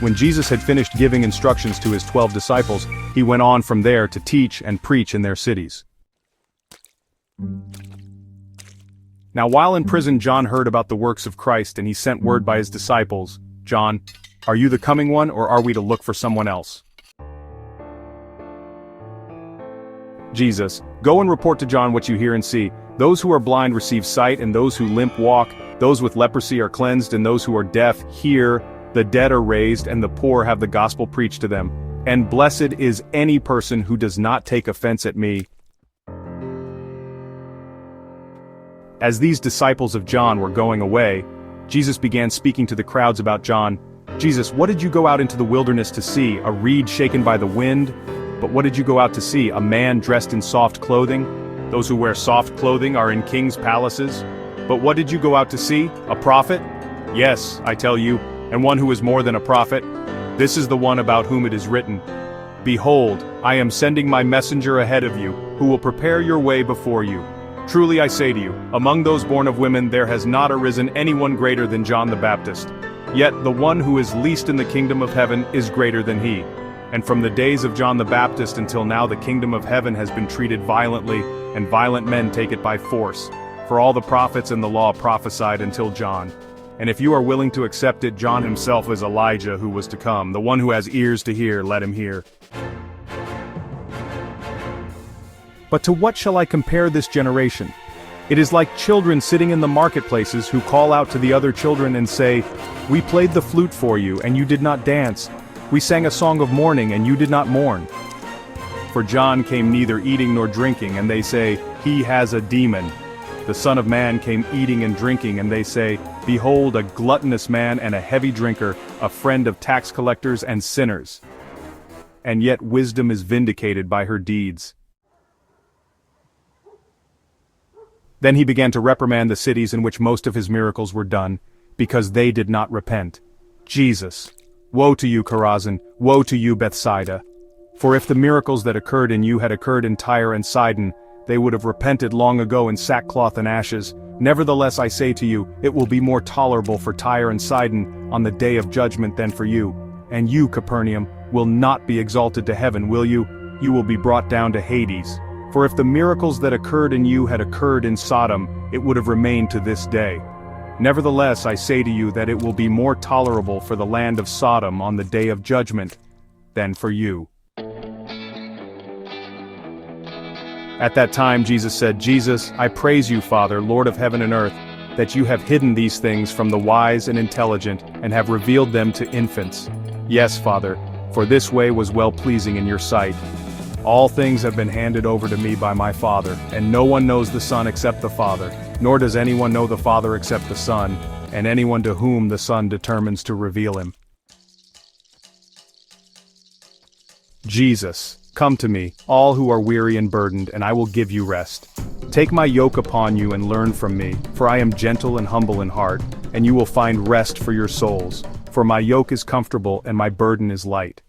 When Jesus had finished giving instructions to his 12 disciples, he went on from there to teach and preach in their cities. Now while in prison John heard about the works of Christ, and he sent word by his disciples, "John, are you the coming one, or are we to look for someone else?" Jesus, "Go and report to John what you hear and see. Those who are blind receive sight, and those who limp walk. Those with leprosy are cleansed, and those who are deaf hear. The dead are raised, and the poor have the gospel preached to them. And blessed is any person who does not take offense at me." As these disciples of John were going away, Jesus began speaking to the crowds about John. "Jesus, what did you go out into the wilderness to see? A reed shaken by the wind? But what did you go out to see? A man dressed in soft clothing? Those who wear soft clothing are in kings' palaces. But what did you go out to see? A prophet? Yes, I tell you, and one who is more than a prophet. This is the one about whom it is written, 'Behold, I am sending my messenger ahead of you, who will prepare your way before you.' Truly I say to you, among those born of women there has not arisen anyone greater than John the Baptist. Yet the one who is least in the kingdom of heaven is greater than he. And from the days of John the Baptist until now the kingdom of heaven has been treated violently, and violent men take it by force. For all the prophets and the law prophesied until John. And if you are willing to accept it, John himself is Elijah who was to come. The one who has ears to hear, let him hear. But to what shall I compare this generation? It is like children sitting in the marketplaces who call out to the other children and say, 'We played the flute for you, and you did not dance. We sang a song of mourning, and you did not mourn.' For John came neither eating nor drinking, and they say, 'He has a demon.' The Son of Man came eating and drinking, and they say, 'Behold, a gluttonous man and a heavy drinker, a friend of tax collectors and sinners.' And yet wisdom is vindicated by her deeds." Then he began to reprimand the cities in which most of his miracles were done, because they did not repent. Jesus, woe to you, Chorazin! Woe to you, Bethsaida! For if the miracles that occurred in you had occurred in Tyre and Sidon, they would have repented long ago in sackcloth and ashes. Nevertheless I say to you, it will be more tolerable for Tyre and Sidon on the day of judgment than for you. And you, Capernaum, will not be exalted to heaven, will you? You will be brought down to Hades. For if the miracles that occurred in you had occurred in Sodom, it would have remained to this day. Nevertheless I say to you that it will be more tolerable for the land of Sodom on the day of judgment than for you." At that time Jesus said, "Jesus, I praise you, Father, Lord of heaven and earth, that you have hidden these things from the wise and intelligent, and have revealed them to infants. Yes, Father, for this way was well-pleasing in your sight. All things have been handed over to me by my Father, and no one knows the Son except the Father, nor does anyone know the Father except the Son, and anyone to whom the Son determines to reveal him." Jesus, come to me, all who are weary and burdened, and I will give you rest. Take my yoke upon you and learn from me, for I am gentle and humble in heart, and you will find rest for your souls. For my yoke is comfortable and my burden is light.